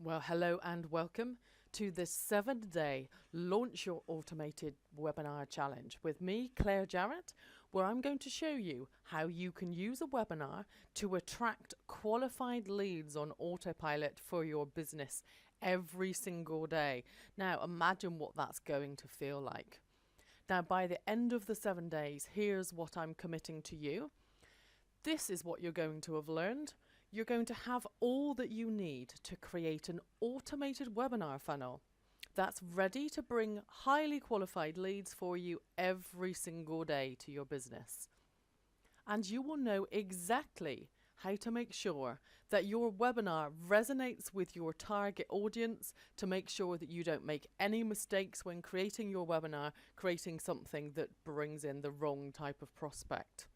Well, hello and welcome to this 7-day Launch Your Automated Webinar Challenge with me, Claire Jarrett, where I'm going to show you how you can use a webinar to attract qualified leads on autopilot for your business every single day. Now, imagine what that's going to feel like. Now, by the end of the 7 days, here's what I'm committing to you. This is what you're going to have learned. You're going to have all that you need to create an automated webinar funnel that's ready to bring highly qualified leads for you every single day to your business. And you will know exactly how to make sure that your webinar resonates with your target audience, to make sure that you don't make any mistakes when creating your webinar, creating something that brings in the wrong type of prospect.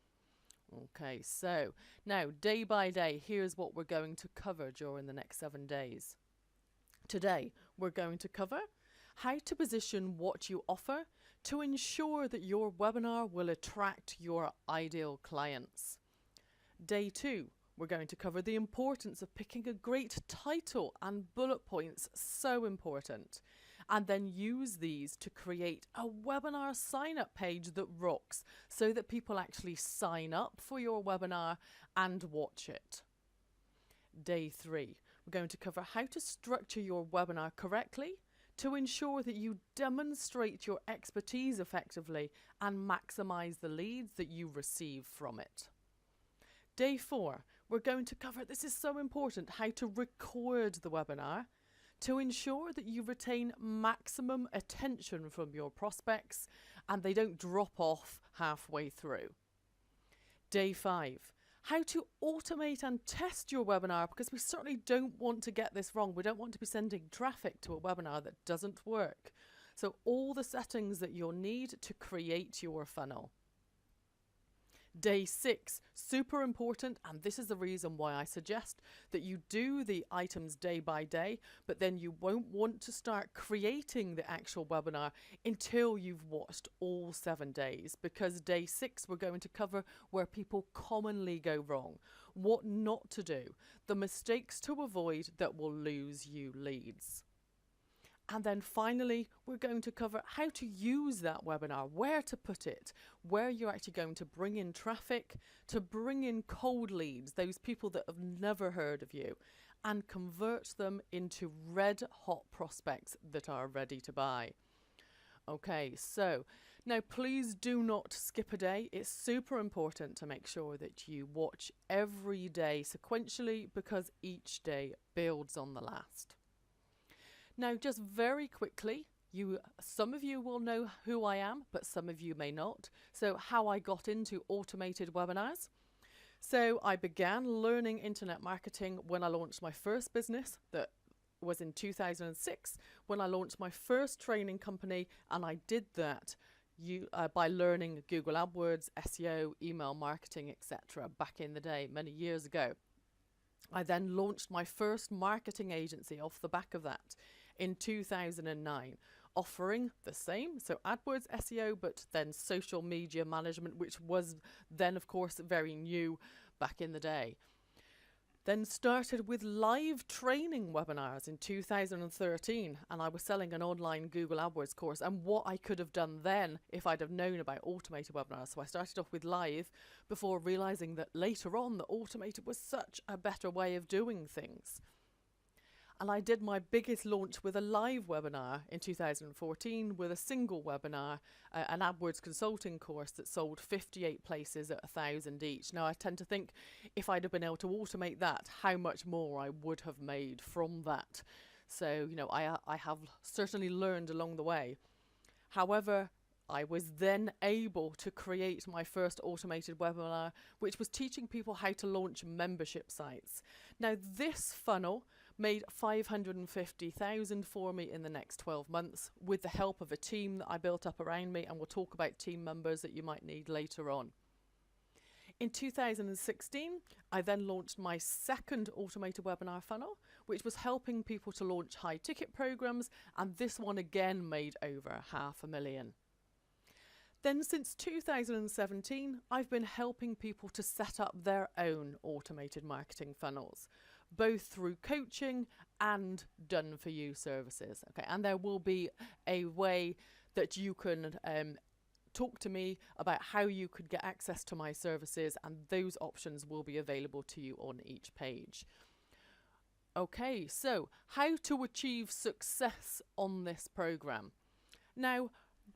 Okay, so now day by day, here's what we're going to cover during the next 7 days. Today, we're going to cover how to position what you offer to ensure that your webinar will attract your ideal clients. Day 2, we're going to cover the importance of picking a great title and bullet points, so important, and then use these to create a webinar sign-up page that rocks so that people actually sign up for your webinar and watch it. Day 3, we're going to cover how to structure your webinar correctly to ensure that you demonstrate your expertise effectively and maximize the leads that you receive from it. Day 4, we're going to cover, this is so important, how to record the webinar to ensure that you retain maximum attention from your prospects and they don't drop off halfway through. Day 5, how to automate and test your webinar, because we certainly don't want to get this wrong. We don't want to be sending traffic to a webinar that doesn't work. So all the settings that you'll need to create your funnel. Day 6, super important, and this is the reason why I suggest that you do the items day by day, but then you won't want to start creating the actual webinar until you've watched all 7 days, because day 6 we're going to cover where people commonly go wrong, what not to do, the mistakes to avoid that will lose you leads. And then finally, we're going to cover how to use that webinar, where to put it, where you're actually going to bring in traffic, to bring in cold leads, those people that have never heard of you, and convert them into red hot prospects that are ready to buy. Okay, so now please do not skip a day. It's super important to make sure that you watch every day sequentially, because each day builds on the last. Now, just very quickly, some of you will know who I am, but some of you may not. So how I got into automated webinars. So I began learning internet marketing when I launched my first business, that was in 2006, when I launched my first training company, and I did that by learning Google AdWords, SEO, email marketing, etc. back in the day, many years ago. I then launched my first marketing agency off the back of that in 2009, offering the same, so AdWords, SEO, but then social media management, which was then, of course, very new back in the day. Then started with live training webinars in 2013, and I was selling an online Google AdWords course, and what I could have done then if I'd have known about automated webinars. So I started off with live before realizing that later on that automated was such a better way of doing things. And I did my biggest launch with a live webinar in 2014 with a single webinar, an AdWords consulting course that sold 58 places at 1,000 each. Now, I tend to think if I'd have been able to automate that, how much more I would have made from that. So, you know, I have certainly learned along the way. However, I was then able to create my first automated webinar, which was teaching people how to launch membership sites. Now, this funnel made $550,000 for me in the next 12 months with the help of a team that I built up around me, and we'll talk about team members that you might need later on. In 2016, I then launched my second automated webinar funnel, which was helping people to launch high ticket programs, and this one again made over $500,000. Then since 2017, I've been helping people to set up their own automated marketing funnels, both through coaching and done for you services. Okay, and there will be a way that you can talk to me about how you could get access to my services, and those options will be available to you on each page. Okay, so how to achieve success on this program. Now,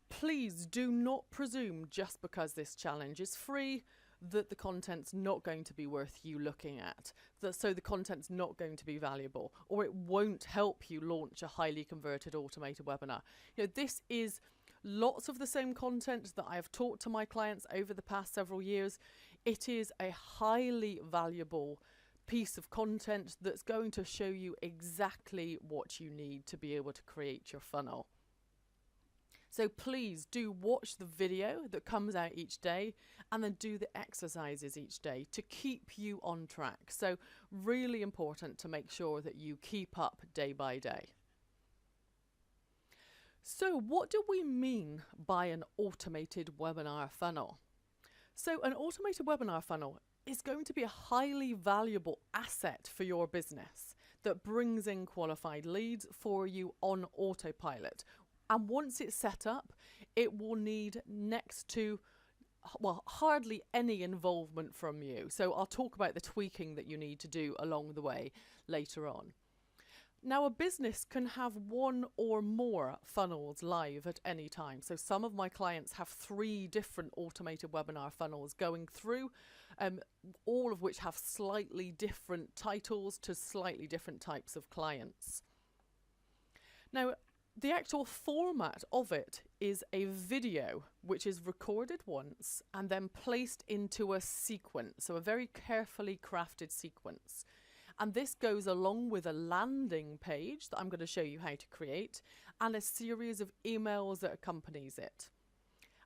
please do not presume just because this challenge is free that the content's not going to be worth you looking at, so the content's not going to be valuable, or it won't help you launch a highly converted automated webinar. You know, this is lots of the same content that I have taught to my clients over the past several years. It is a highly valuable piece of content that's going to show you exactly what you need to be able to create your funnel. So please do watch the video that comes out each day, and then do the exercises each day to keep you on track. So really important to make sure that you keep up day by day. So what do we mean by an automated webinar funnel? So an automated webinar funnel is going to be a highly valuable asset for your business that brings in qualified leads for you on autopilot. And once it's set up, it will need next to, well, hardly any involvement from you. So I'll talk about the tweaking that you need to do along the way later on. Now, a business can have one or more funnels live at any time. So some of my clients have 3 different automated webinar funnels going through, all of which have slightly different titles to slightly different types of clients. Now, the actual format of it is a video which is recorded once and then placed into a sequence, so a very carefully crafted sequence. And this goes along with a landing page that I'm going to show you how to create, and a series of emails that accompanies it.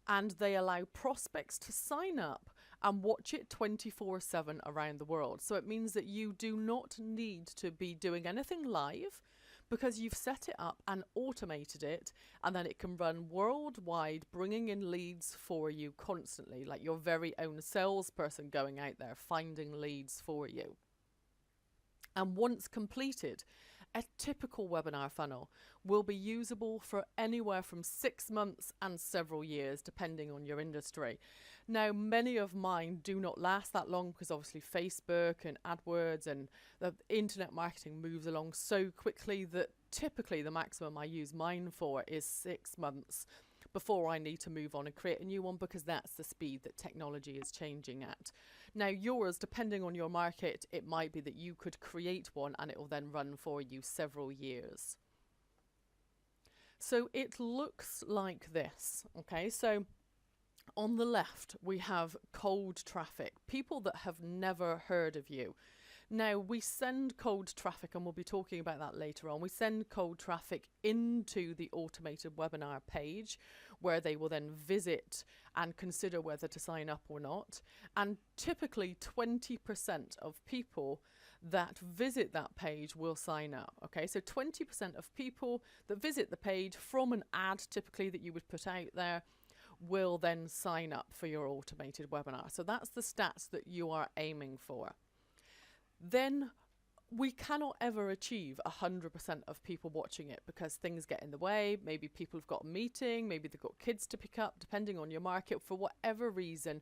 And they allow prospects to sign up and watch it 24/7 around the world. So it means that you do not need to be doing anything live, because you've set it up and automated it, and then it can run worldwide, bringing in leads for you constantly, like your very own salesperson going out there finding leads for you. And once completed, a typical webinar funnel will be usable for anywhere from 6 months and several years, depending on your industry. Now, many of mine do not last that long, because obviously Facebook and AdWords and the internet marketing moves along so quickly that typically the maximum I use mine for is 6 months before I need to move on and create a new one, because that's the speed that technology is changing at. Now, yours, depending on your market, it might be that you could create one and it will then run for you several years. So it looks like this. Okay, so on the left, we have cold traffic, people that have never heard of you. Now, we send cold traffic, and we'll be talking about that later on. We send cold traffic into the automated webinar page, where they will then visit and consider whether to sign up or not. And typically 20% of people that visit that page will sign up. Okay, so 20% of people that visit the page from an ad typically that you would put out there will then sign up for your automated webinar. So that's the stats that you are aiming for. Then we cannot ever achieve 100% of people watching it, because things get in the way. Maybe people have got a meeting, maybe they've got kids to pick up, depending on your market. For whatever reason,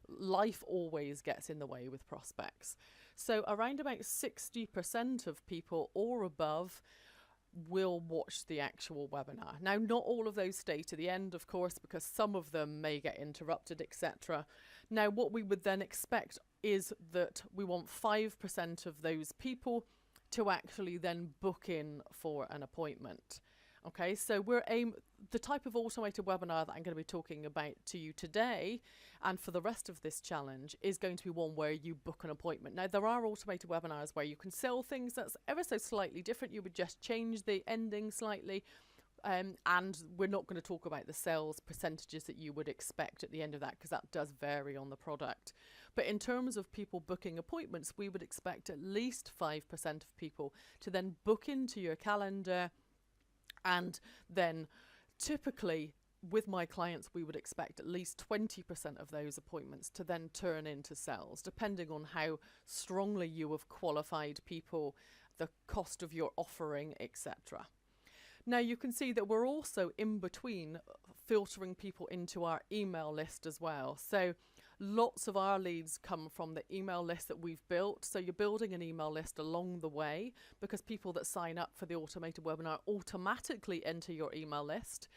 life always gets in the way with prospects. So around about 60% of people or above will watch the actual webinar. Now, not all of those stay to the end, of course, because some of them may get interrupted, etc. Now, what we would then expect is that we want 5% of those people to actually then book in for an appointment. Okay, so the type of automated webinar that I'm going to be talking about to you today and for the rest of this challenge is going to be one where you book an appointment. Now, there are automated webinars where you can sell things that's ever so slightly different. You would just change the ending slightly. And we're not going to talk about the sales percentages that you would expect at the end of that, because that does vary on the product. But in terms of people booking appointments, we would expect at least 5% of people to then book into your calendar, and then typically with my clients, we would expect at least 20% of those appointments to then turn into sales, depending on how strongly you have qualified people, the cost of your offering, etc. Now you can see that we're also in between filtering people into our email list as well. So lots of our leads come from the email list that we've built. So you're building an email list along the way, because people that sign up for the automated webinar automatically enter your email list.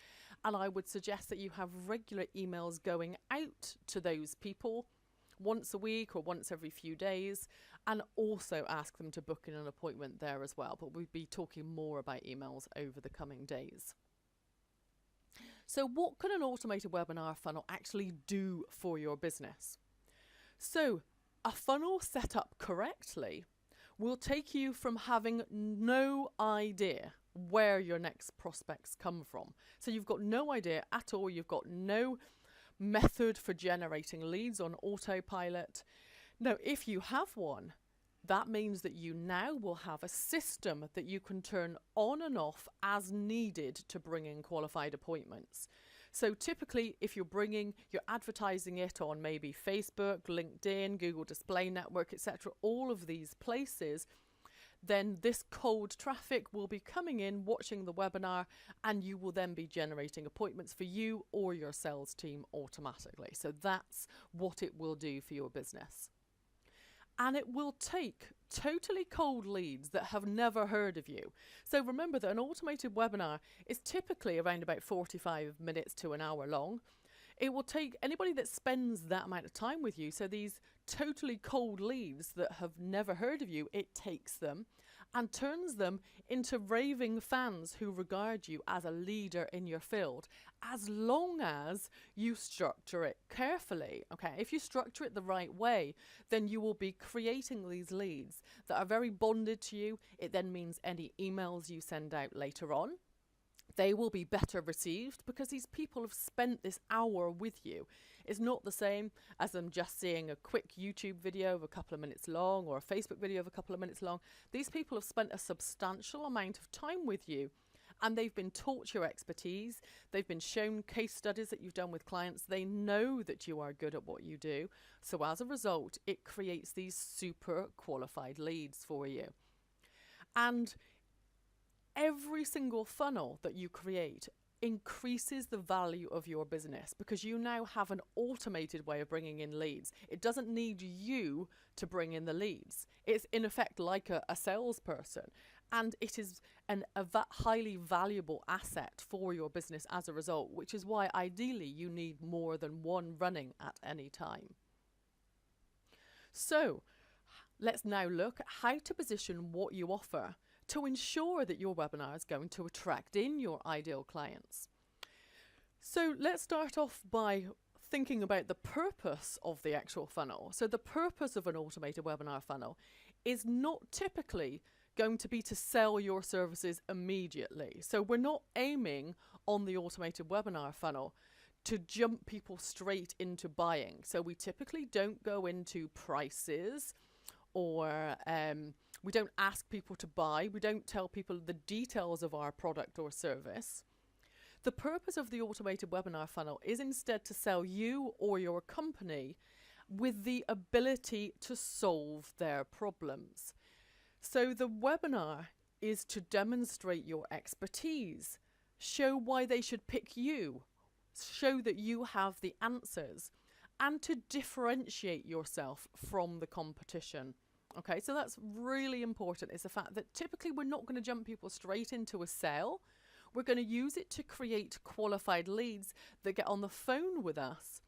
And I would suggest that you have regular emails going out to those people once a week or once every few days, and also ask them to book in an appointment there as well. But we'll be talking more about emails over the coming days. So what can an automated webinar funnel actually do for your business? So a funnel set up correctly will take you from having no idea where your next prospects come from. So you've got no idea at all. You've got no method for generating leads on autopilot. Now, if you have one, that means that you now will have a system that you can turn on and off as needed to bring in qualified appointments. So typically, if you're advertising it on maybe Facebook, LinkedIn, Google Display Network, etc., all of these places, then this cold traffic will be coming in, watching the webinar, and you will then be generating appointments for you or your sales team automatically. So that's what it will do for your business. And it will take totally cold leads that have never heard of you. So remember that an automated webinar is typically around about 45 minutes to an hour long. It will take anybody that spends that amount of time with you, so these totally cold leads that have never heard of you, it takes them and turns them into raving fans who regard you as a leader in your field, as long as you structure it carefully. Okay, if you structure it the right way, then you will be creating these leads that are very bonded to you. It then means any emails you send out later on, they will be better received, because these people have spent this hour with you. It's not the same as them just seeing a quick YouTube video of a couple of minutes long or a Facebook video of a couple of minutes long. These people have spent a substantial amount of time with you, and they've been taught your expertise. They've been shown case studies that you've done with clients. They know that you are good at what you do. So as a result, it creates these super qualified leads for you. And every single funnel that you create increases the value of your business, because you now have an automated way of bringing in leads. It doesn't need you to bring in the leads. It's in effect like a salesperson, and it is a highly valuable asset for your business as a result, which is why ideally you need more than one running at any time. So let's now look at how to position what you offer to ensure that your webinar is going to attract in your ideal clients. So let's start off by thinking about the purpose of the actual funnel. So the purpose of an automated webinar funnel is not typically going to be to sell your services immediately. So we're not aiming on the automated webinar funnel to jump people straight into buying. So we typically don't go into prices, or we don't ask people to buy. We don't tell people the details of our product or service. The purpose of the automated webinar funnel is instead to sell you or your company with the ability to solve their problems. So the webinar is to demonstrate your expertise, show why they should pick you, show that you have the answers, and to differentiate yourself from the competition. Okay, so that's really important, is the fact that typically we're not going to jump people straight into a sale. We're going to use it to create qualified leads that get on the phone with us.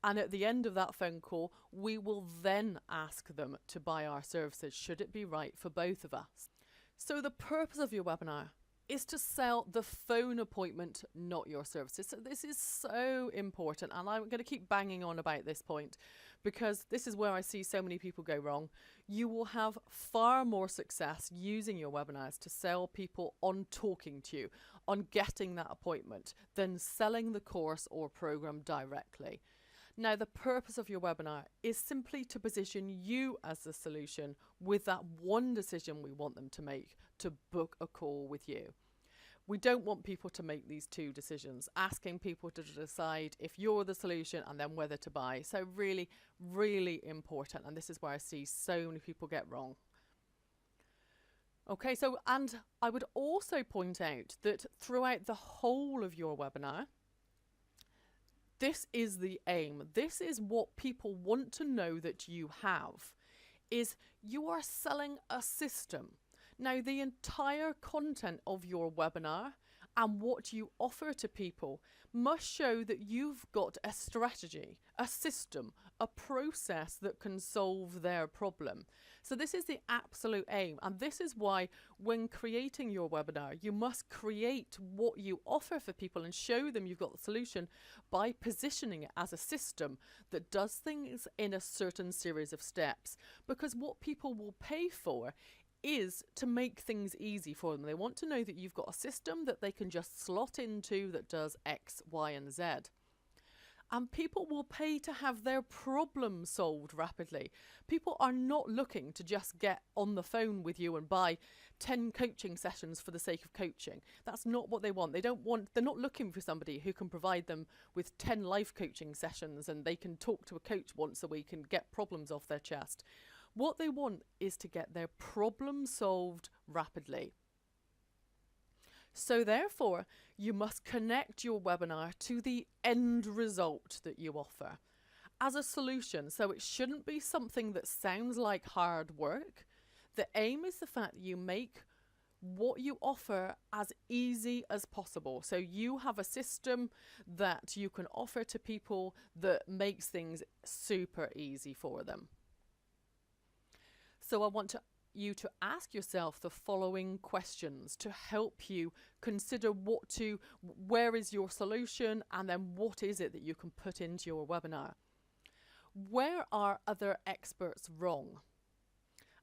And at the end of that phone call, we will then ask them to buy our services, should it be right for both of us. So the purpose of your webinar is to sell the phone appointment, not your services. So this is so important, and I'm going to keep banging on about this point, because this is where I see so many people go wrong. You will have far more success using your webinars to sell people on talking to you, on getting that appointment, than selling the course or program directly. Now, the purpose of your webinar is simply to position you as the solution with that one decision we want them to make, to book a call with you. We don't want people to make these two decisions, asking people to decide if you're the solution and then whether to buy. So really, really important. And this is where I see so many people get wrong. Okay, so, and I would also point out that throughout the whole of your webinar, this is the aim. This is what people want to know that you have, is you are selling a system. Now, the entire content of your webinar and what you offer to people must show that you've got a strategy, a system, a process that can solve their problem. So this is the absolute aim. And this is why when creating your webinar, you must create what you offer for people and show them you've got the solution by positioning it as a system that does things in a certain series of steps. Because what people will pay for is to make things easy for them. They want to know that you've got a system that they can just slot into that does X, Y, and Z. And people will pay to have their problem solved rapidly. People are not looking to just get on the phone with you and buy 10 coaching sessions for the sake of coaching. That's not what they want. They're not looking for somebody who can provide them with 10 life coaching sessions and they can talk to a coach once a week and get problems off their chest. What they want is to get their problem solved rapidly. So therefore, you must connect your webinar to the end result that you offer as a solution. So it shouldn't be something that sounds like hard work. The aim is the fact that you make what you offer as easy as possible. So you have a system that you can offer to people that makes things super easy for them. So I want you to ask yourself the following questions to help you consider where is your solution, and then what is it that you can put into your webinar. Where are other experts wrong?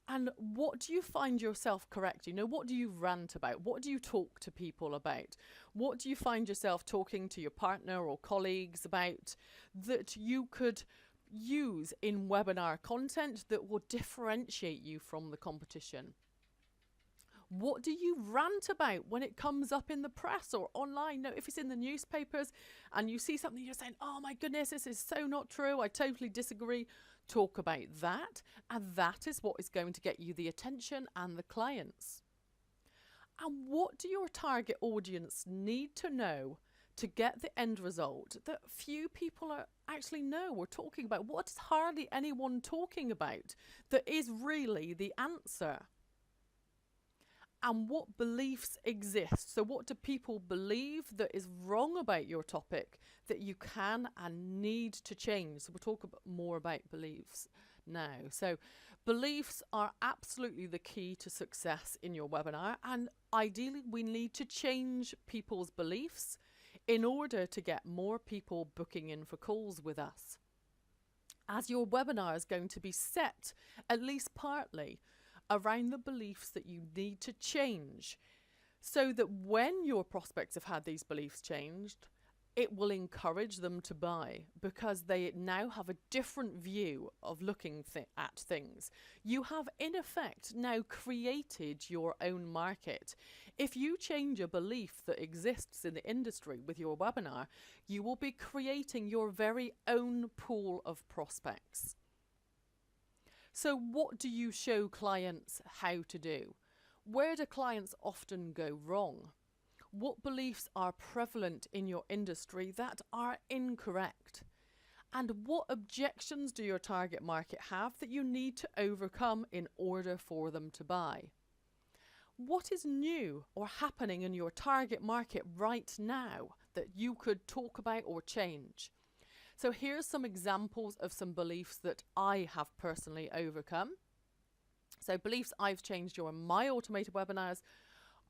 And what do you find yourself correct? You know, what do you rant about? What do you talk to people about? What do you find yourself talking to your partner or colleagues about that you could use in webinar content that will differentiate you from the competition? What do you rant about when it comes up in the press or online? Now, if it's in the newspapers and you see something, you're saying, oh my goodness, this is so not true, I totally disagree. Talk about that, and that is what is going to get you the attention and the clients. And what do your target audience need to know to get the end result that few people actually know or talking about? What is hardly anyone talking about that is really the answer? And what beliefs exist? So what do people believe that is wrong about your topic that you can and need to change? So we'll talk more about beliefs now. So beliefs are absolutely the key to success in your webinar, and ideally we need to change people's beliefs in order to get more people booking in for calls with us. As your webinar is going to be set, at least partly, around the beliefs that you need to change, so that when your prospects have had these beliefs changed, it will encourage them to buy, because they now have a different view of looking at things. You have, in effect, now created your own market. If you change a belief that exists in the industry with your webinar, you will be creating your very own pool of prospects. So what do you show clients how to do? Where do clients often go wrong? What beliefs are prevalent in your industry that are incorrect? And what objections do your target market have that you need to overcome in order for them to buy? What is new or happening in your target market right now that you could talk about or change? So here's some examples of some beliefs that I have personally overcome. So beliefs I've changed during my automated webinars.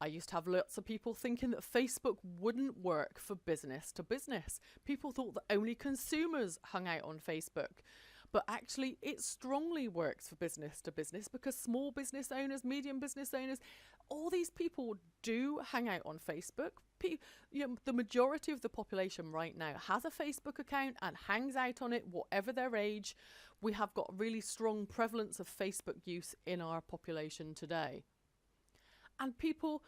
I used to have lots of people thinking that Facebook wouldn't work for business to business. People thought that only consumers hung out on Facebook. But actually it strongly works for business to business, because small business owners, medium business owners, all these people do hang out on Facebook. The majority of the population right now has a Facebook account and hangs out on it, whatever their age. We have got really strong prevalence of Facebook use in our population today. And people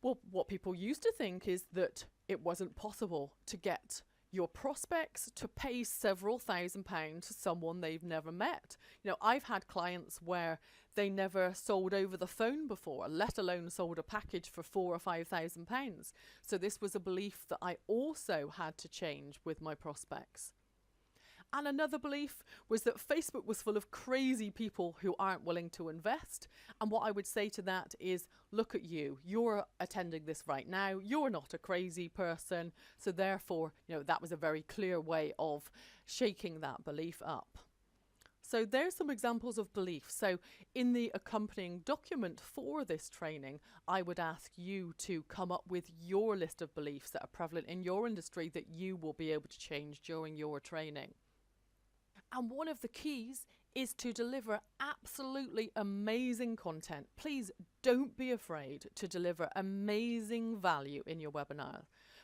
Well, what people used to think is that it wasn't possible to get your prospects to pay several £1,000s to someone they've never met. You know, I've had clients where they never sold over the phone before, let alone sold a package for £4,000 or £5,000. So this was a belief that I also had to change with my prospects. And another belief was that Facebook was full of crazy people who aren't willing to invest. And what I would say to that is, look at you. You're attending this right now. You're not a crazy person. So therefore, you know, that was a very clear way of shaking that belief up. So there's some examples of beliefs. So in the accompanying document for this training, I would ask you to come up with your list of beliefs that are prevalent in your industry that you will be able to change during your training. And one of the keys is to deliver absolutely amazing content. Please don't be afraid to deliver amazing value in your webinar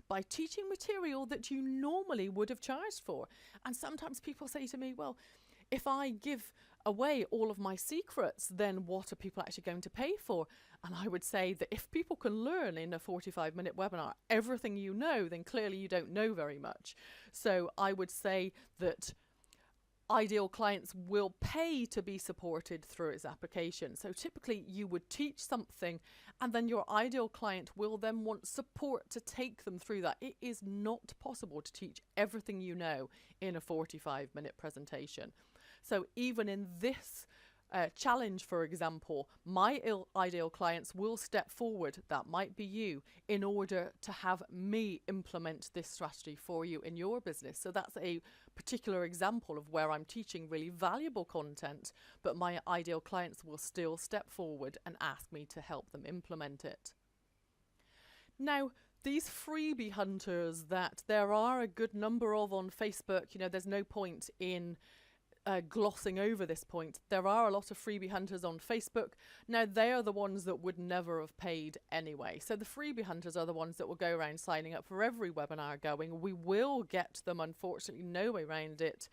by teaching material that you normally would have charged for. And sometimes people say to me, well, if I give away all of my secrets, then what are people actually going to pay for? And I would say that if people can learn in a 45-minute webinar everything you know, then clearly you don't know very much. So I would say that ideal clients will pay to be supported through its application. So typically you would teach something and then your ideal client will then want support to take them through that. It is not possible to teach everything you know in a 45-minute presentation. So even in this challenge, for example, my ideal clients will step forward, that might be you, in order to have me implement this strategy for you in your business. So that's a particular example of where I'm teaching really valuable content, but my ideal clients will still step forward and ask me to help them implement it. Now, these freebie hunters that there are a good number of on Facebook, you know, there's no point in glossing over this point. There are a lot of freebie hunters on Facebook. Now, they are the ones that would never have paid anyway. So the freebie hunters are the ones that will go around signing up for every webinar going. We will get them, unfortunately, no way around it.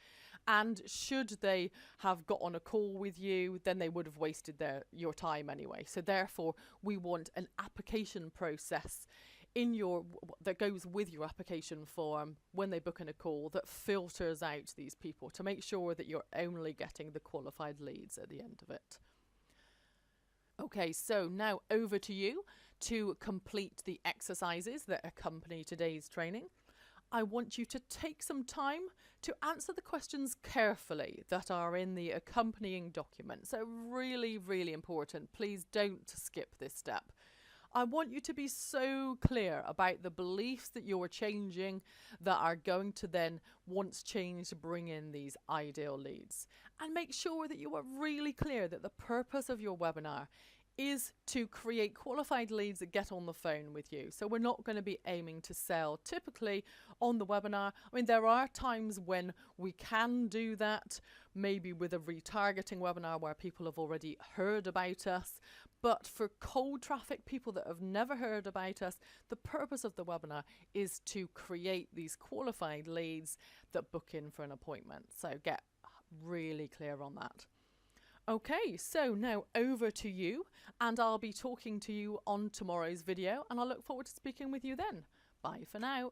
And should they have got on a call with you, then they would have wasted your time anyway. So therefore, we want an application process that goes with your application form when they book in a call that filters out these people to make sure that you're only getting the qualified leads at the end of it. Okay, so now over to you to complete the exercises that accompany today's training. I want you to take some time to answer the questions carefully that are in the accompanying document. So really, really important. Please don't skip this step. I want you to be so clear about the beliefs that you're changing that are going to then, once changed, bring in these ideal leads. And make sure that you are really clear that the purpose of your webinar is to create qualified leads that get on the phone with you. So we're not going to be aiming to sell typically on the webinar. I mean, there are times when we can do that, maybe with a retargeting webinar where people have already heard about us. But for cold traffic, people that have never heard about us, the purpose of the webinar is to create these qualified leads that book in for an appointment. So get really clear on that. Okay, so now over to you, and I'll be talking to you on tomorrow's video, and I look forward to speaking with you then. Bye for now.